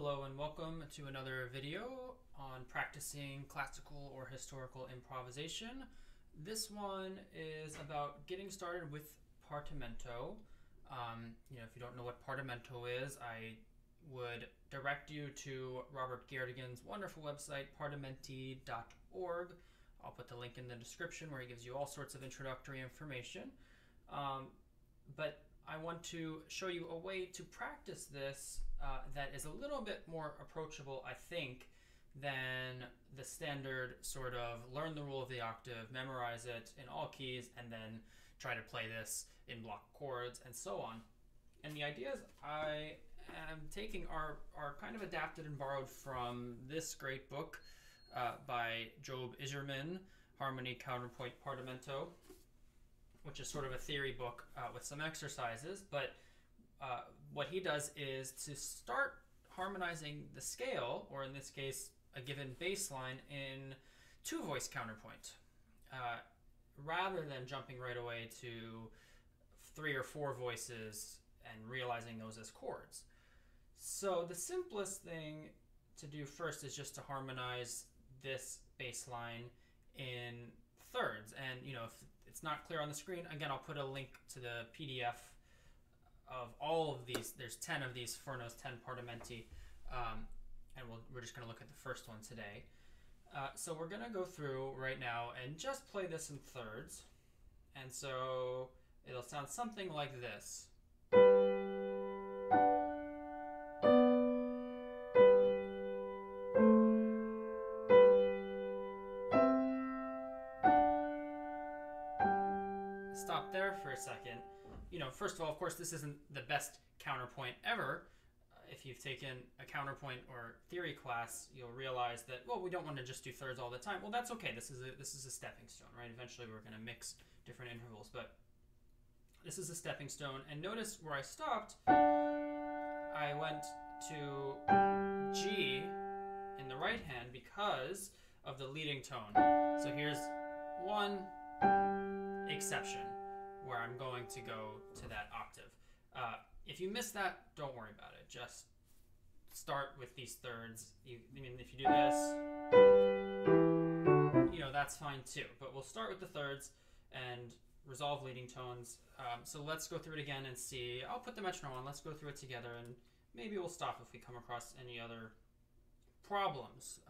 Hello and welcome to another video on practicing classical or historical improvisation. This one is about getting started with partimento. If you don't know what partimento is, I would direct you to Robert Gerdigan's wonderful website, partimenti.org. I'll put the link in the description where he gives you all sorts of introductory information. But I want to show you a way to practice this that is a little bit more approachable, I think, than the standard sort of learn the rule of the octave, memorize it in all keys, and then try to play this in block chords and so on. And the ideas I am taking are kind of adapted and borrowed from this great book by Job Iserman, Harmony, Counterpoint, Partimento, which is sort of a theory book with some exercises. But what he does is to start harmonizing the scale, or in this case, a given bass line, in two-voice counterpoint, rather than jumping right away to 3 or 4 voices and realizing those as chords. So the simplest thing to do first is just to harmonize this bass line in thirds. And if it's not clear on the screen, again, I'll put a link to the PDF of all of these. There's 10 of these Furno's 10 partimenti, and we're just going to look at the first one today. So we're going to go through right now and just play this in thirds. And so it'll sound something like this. Stop there for a second. First of all, of course, this isn't the best counterpoint ever. If you've taken a counterpoint or theory class, you'll realize that, well, we don't want to just do thirds all the time. Well, that's okay. This is a stepping stone, right? Eventually, we're going to mix different intervals, but this is a stepping stone. And notice where I stopped, I went to G in the right hand because of the leading tone. So here's one exception where I'm going to go to that octave. If you miss that, don't worry about it. Just start with these thirds. If you do this, that's fine too. But we'll start with the thirds and resolve leading tones. So let's go through it again and see. I'll put the metronome on. Let's go through it together, and maybe we'll stop if we come across any other problems.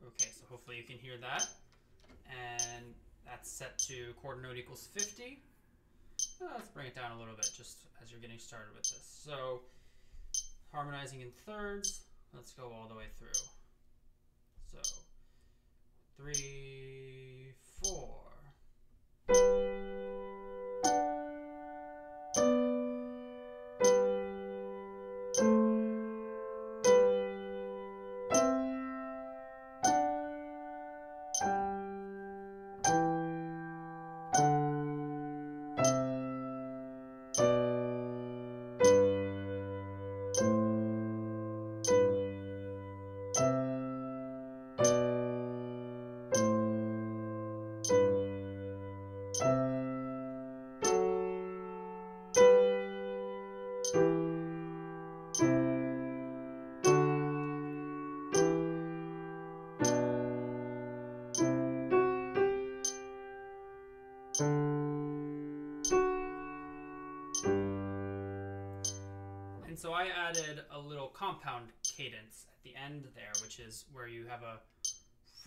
Okay, so hopefully you can hear that. And that's set to quarter note equals 50. Let's bring it down a little bit just as you're getting started with this. So harmonizing in thirds, let's go all the way through. So 3, 4. And so I added a little compound cadence at the end there, which is where you have a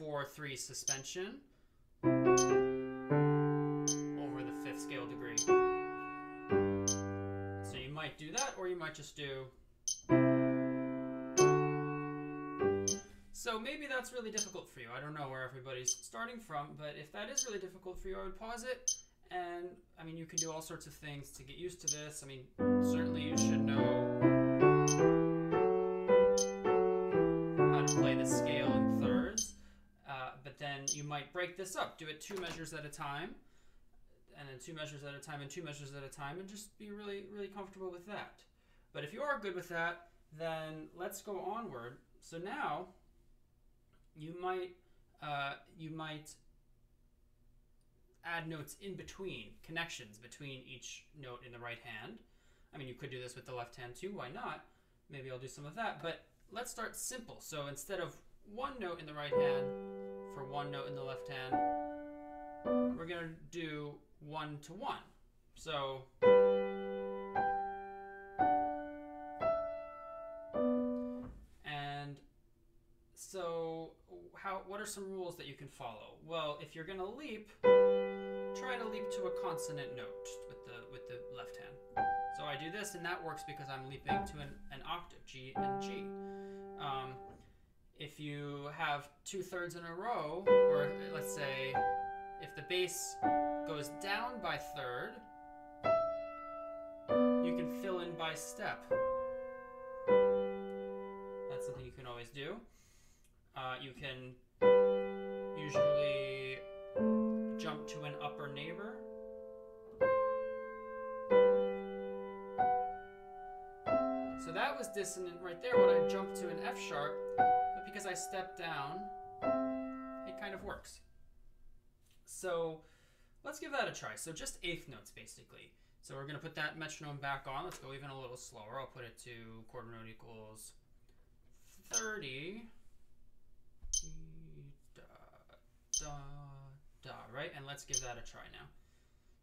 4-3 suspension over the 5th scale degree. So you might do that, or you might just do. So maybe that's really difficult for you. I don't know where everybody's starting from, but if that is really difficult for you, I would pause it. And you can do all sorts of things to get used to this. Certainly you should know how to play the scale in thirds, but then you might break this up. Do it 2 measures at a time, and then 2 measures at a time, and 2 measures at a time, and just be really, really comfortable with that. But if you are good with that, then let's go onward. So now you might add notes in between, connections between each note in the right hand. I mean, you could do this with the left hand too, why not? maybe I'll do some of that. But let's start simple. So instead of one note in the right hand for one note in the left hand, we're going to do 1 to 1. So what are some rules that you can follow? Well, if you're going to leap, try to leap to a consonant note with the left hand. So I do this, and that works because I'm leaping to an octave, G and G. If you have 2/3 in a row, or let's say if the bass goes down by third, you can fill in by step. That's something you can always do. You can usually jump to an upper neighbor. So that was dissonant right there when I jumped to an F sharp, but because I stepped down, it kind of works. So let's give that a try. So just eighth notes basically. So we're going to put that metronome back on. Let's go even a little slower. I'll put it to quarter note equals 30. Da, da, right? And let's give that a try now.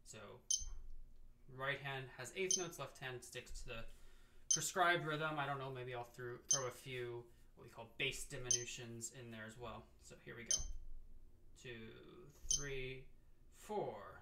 So right hand has eighth notes, left hand sticks to the prescribed rhythm. I don't know, maybe I'll throw a few what we call bass diminutions in there as well. So here we go. 2, 3, 4.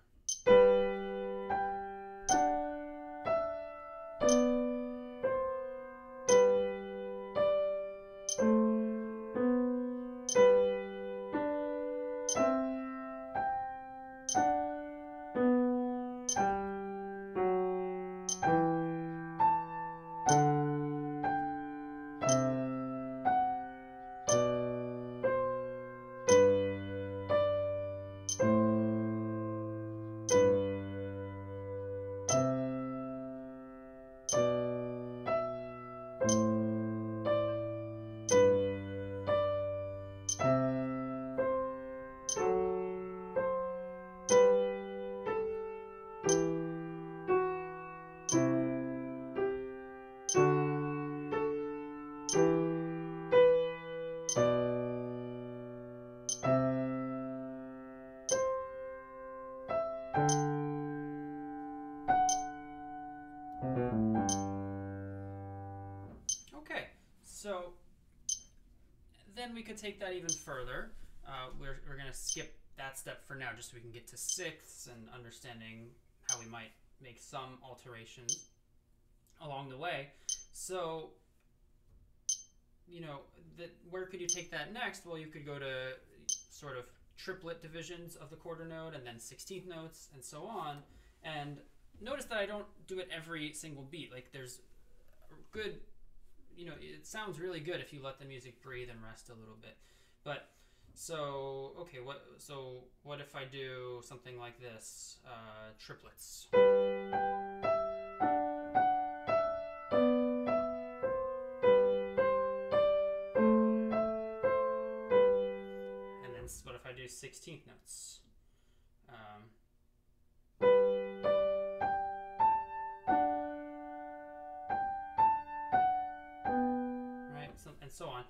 Okay, so then we could take that even further. We're going to skip that step for now just so we can get to sixths and understanding how we might make some alterations along the way. So, you know, where could you take that next? Well, you could go to sort of triplet divisions of the quarter note and then 16th notes and so on. And notice that I don't do it every single beat. Like there's good, you know, it sounds really good if you let the music breathe and rest a little bit. But so, okay, what if I do something like this, triplets? And then what if I do 16th notes? And so on.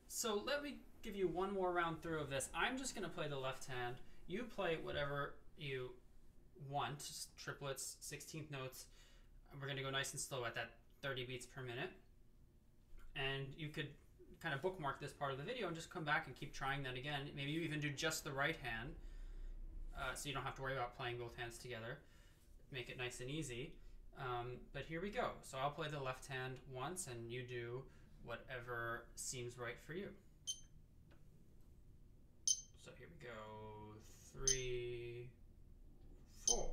So let me give you one more round through of this. I'm just going to play the left hand. You play whatever you want, just triplets, 16th notes. We're going to go nice and slow at that 30 beats per minute. And you could kind of bookmark this part of the video and just come back and keep trying that again. Maybe you even do just the right hand, so you don't have to worry about playing both hands together. Make it nice and easy. But here we go. So I'll play the left hand once and you do whatever seems right for you. So here we go, 3, 4.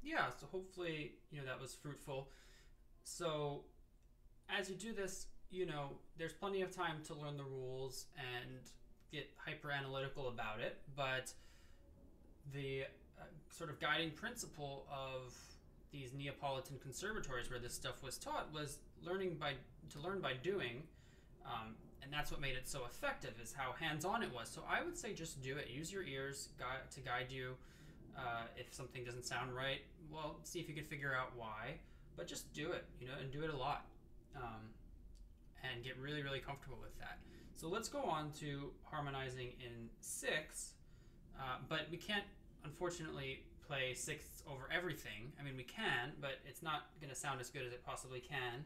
Yeah, so hopefully, that was fruitful. So as you do this, there's plenty of time to learn the rules and get hyper analytical about it, but the sort of guiding principle of these Neapolitan conservatories where this stuff was taught was to learn by doing, and that's what made it so effective, is how hands-on it was. So I would say just do it. Use your ears to guide you. If something doesn't sound right, well, see if you can figure out why, but just do it, and do it a lot, and get really, really comfortable with that. So let's go on to harmonizing in sixths, but we can't, unfortunately, play sixths over everything. I mean, we can, but it's not going to sound as good as it possibly can.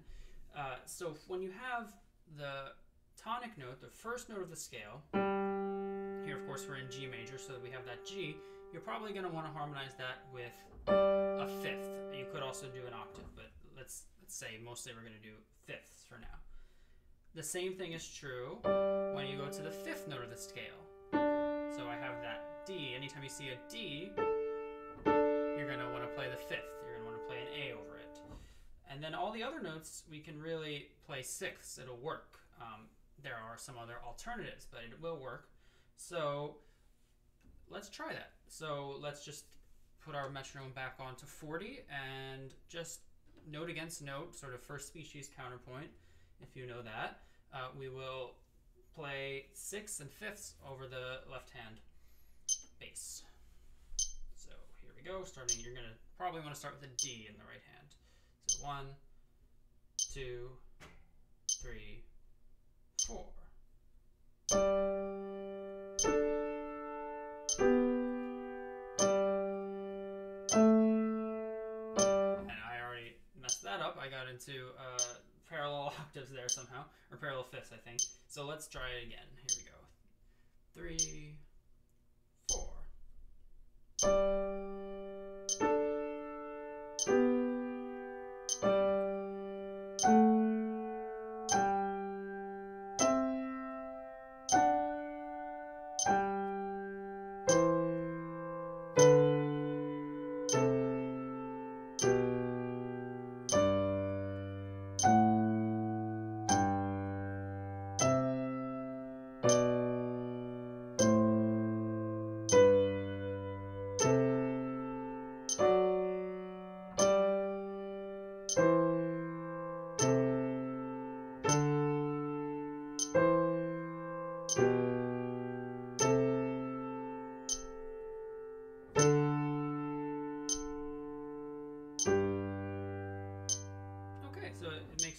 So when you have the tonic note, the first note of the scale, here, of course, we're in G major, so we have that G. You're probably going to want to harmonize that with a fifth. You could also do an octave, but let's say mostly we're going to do fifths for now. The same thing is true when you go to the fifth note of the scale. So I have that D. Anytime you see a D, you're going to want to play the fifth. You're going to want to play an A over it. And then all the other notes, we can really play sixths. It'll work. There are some other alternatives, but it will work. So let's try that. So let's just put our metronome back onto 40 and just note against note, sort of first species counterpoint, if you know that. We will play sixths and fifths over the left hand bass. So here we go. Starting, you're going to probably want to start with a D in the right hand. So 1, 2, 3, 4. I got into parallel octaves there somehow, or parallel fifths, I think. So let's try it again. Here we go. 3, 4.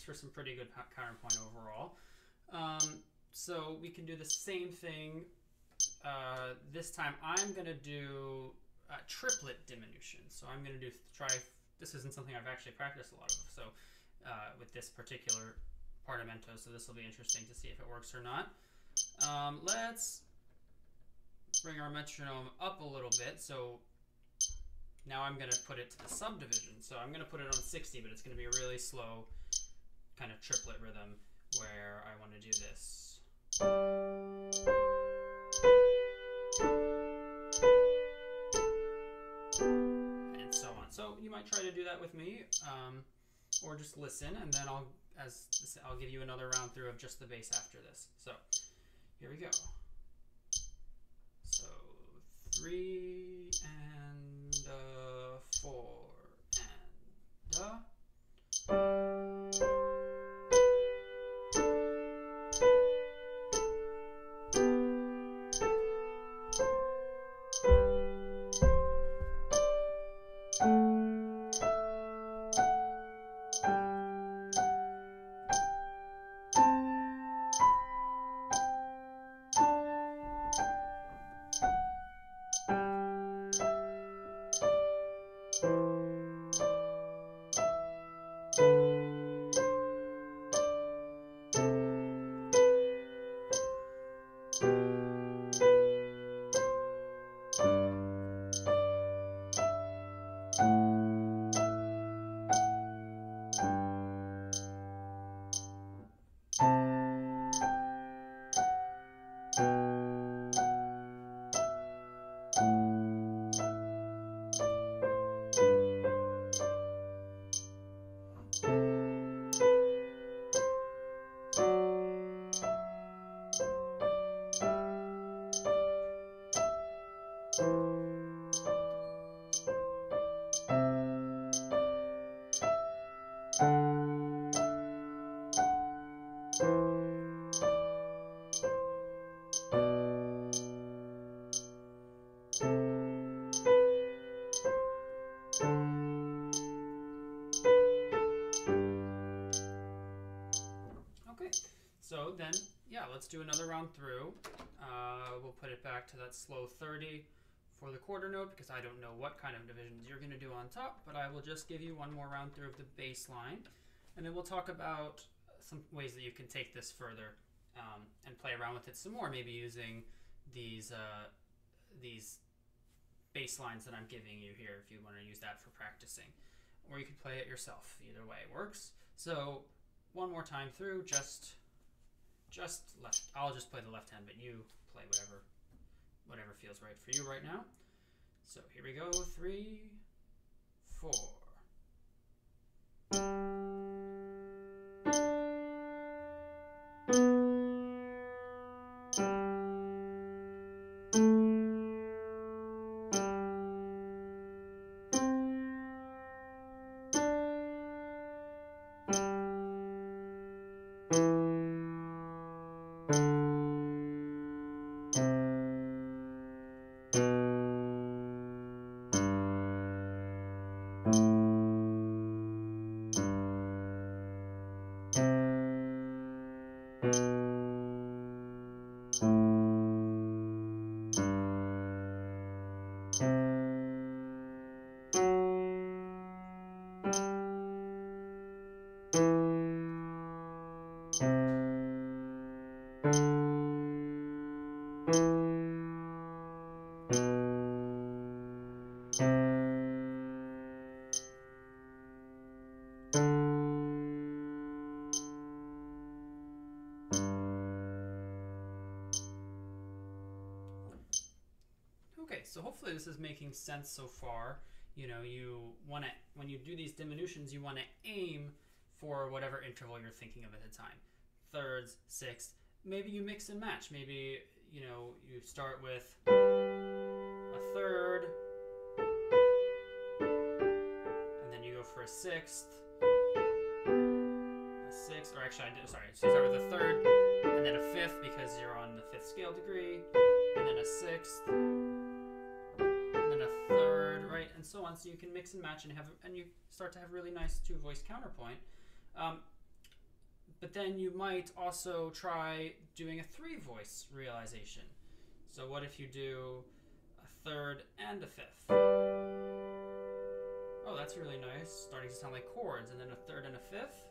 For some pretty good counterpoint overall. So we can do the same thing. This time I'm going to do triplet diminution. So I'm going to try, this isn't something I've actually practiced a lot of, so with this particular partimento, so this will be interesting to see if it works or not. Let's bring our metronome up a little bit. So now I'm going to put it to the subdivision. So I'm going to put it on 60, but it's going to be a really slow kind of triplet rhythm where I want to do this. And so on. So you might try to do that with me, or just listen, and then I'll give you another round through of just the bass after this. So here we go. So 3 and 4 and So then, yeah, let's do another round through. We'll put it back to that slow 30 for the quarter note because I don't know what kind of divisions you're going to do on top, but I will just give you one more round through of the bass line, and then we'll talk about some ways that you can take this further and play around with it some more, maybe using these bass lines that I'm giving you here if you want to use that for practicing, or you could play it yourself. Either way works. So one more time through, just left. I'll just play the left hand, but you play whatever feels right for you right now. So here we go. 3, 4. Okay, so hopefully this is making sense so far. You know, when you do these diminutions, you want to aim for whatever interval you're thinking of at the time. Thirds, sixths, maybe you mix and match. Maybe, you know, you start with a third, and then you go for a sixth, or actually, so you start with a third, and then a fifth because you're on the fifth scale degree, and then a sixth, and then a third, right, and so on. So you can mix and match and you start to have really nice two-voice counterpoint. But then you might also try doing a three-voice realization. So what if you do a third and a fifth? Oh, that's really nice. Starting to sound like chords, and then a third and a fifth.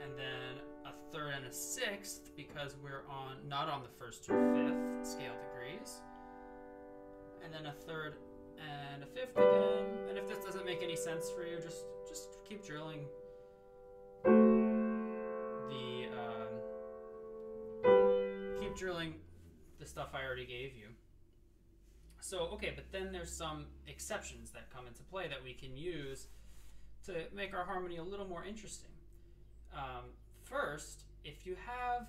And then a third and a sixth because we're not on the first to fifth scale degrees. And then a third and a fifth again. And if this doesn't make any sense for you, just keep drilling the stuff I already gave you. So, okay, but then there's some exceptions that come into play that we can use to make our harmony a little more interesting. First, if you have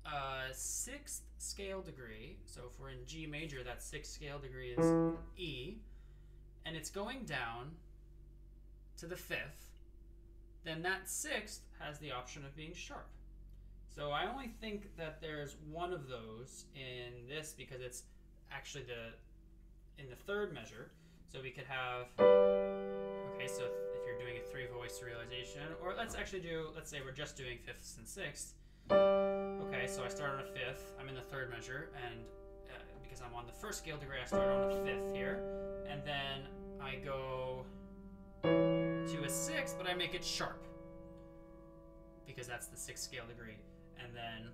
a sixth scale degree, so if we're in G major, that sixth scale degree is E, and it's going down to the fifth, then that sixth has the option of being sharp. So I only think that there's one of those in this because it's actually in the third measure. So we could have, okay, so if you're doing a three-voice realization, or let's say we're just doing fifths and sixths. Okay, so I start on a fifth, I'm in the third measure, and because I'm on the first scale degree, I start on a fifth here, and then I go to a sixth, but I make it sharp, because that's the sixth scale degree. And then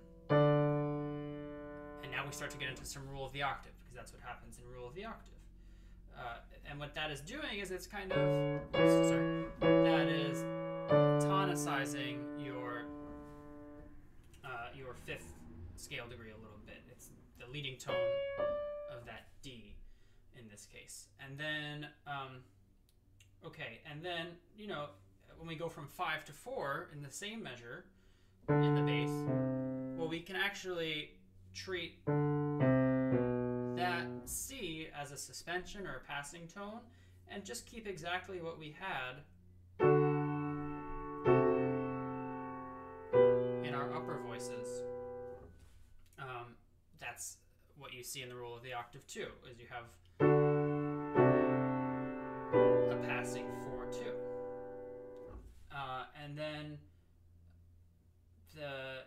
now we start to get into some rule of the octave, because that's what happens in rule of the octave. And what that is doing is it's kind of, that is tonicizing your fifth scale degree a little bit. It's the leading tone of that D in this case. And then, and then, when we go from 5 to 4 in the same measure in the bass, well, we can actually treat that C as a suspension or a passing tone and just keep exactly what we had in our upper voices. That's what you see in the rule of the octave too, is you have a passing 4-2. And then the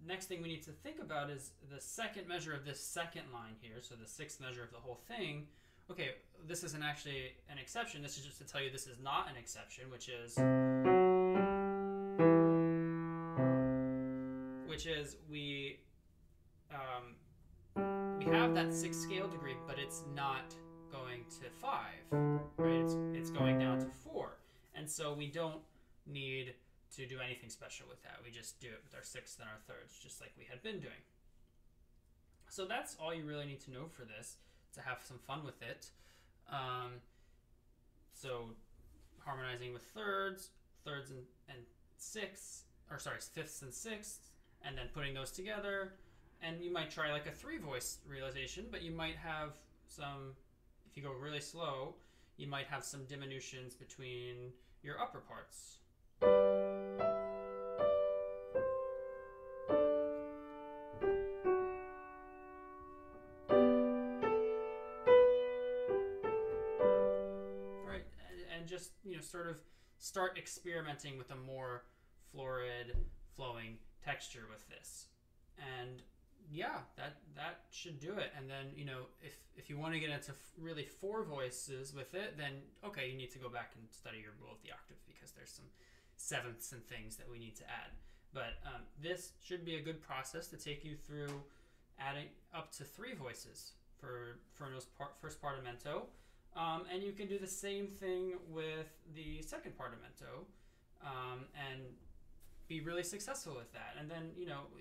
next thing we need to think about is the second measure of this second line here, so the sixth measure of the whole thing. Okay, this isn't actually an exception. This is just to tell you this is not an exception, which is we have that sixth scale degree, but it's not going to 5, right? It's going down to 4, and so we don't need to do anything special with that. We just do it with our sixths and our thirds, just like we had been doing. So that's all you really need to know for this, to have some fun with it. So harmonizing with thirds and sixths, fifths and sixths, and then putting those together. And you might try like a 3-voice realization, but you might have some, if you go really slow, you might have some diminutions between your upper parts. Right, and just, sort of start experimenting with a more florid, flowing texture with this. And yeah, that should do it. And then, if you want to get into really 4 voices with it, then okay, you need to go back and study your rule of the octave, because there's some sevenths and things that we need to add. But this should be a good process to take you through adding up to 3 voices for Furno's first partimento. And you can do the same thing with the second partimento, and be really successful with that. And then,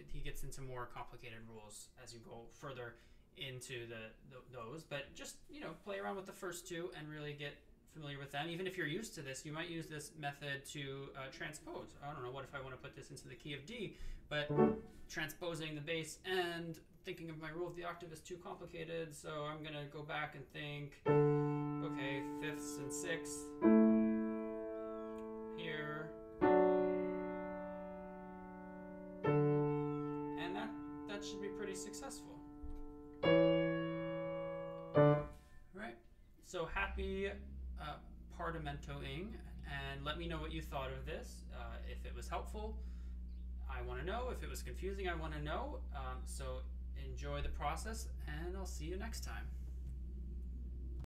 he gets into more complicated rules as you go further into those. But just, play around with the first 2 and really get familiar with them. Even if you're used to this, you might use this method to transpose. I don't know, what if I want to put this into the key of D, but transposing the bass and thinking of my rule of the octave is too complicated, so I'm going to go back and think, okay, fifths and sixths here. And that should be pretty successful. Right? So happy partimentoing, and let me know what you thought of this. If it was helpful, I want to know. If it was confusing, I want to know. So enjoy the process, and I'll see you next time.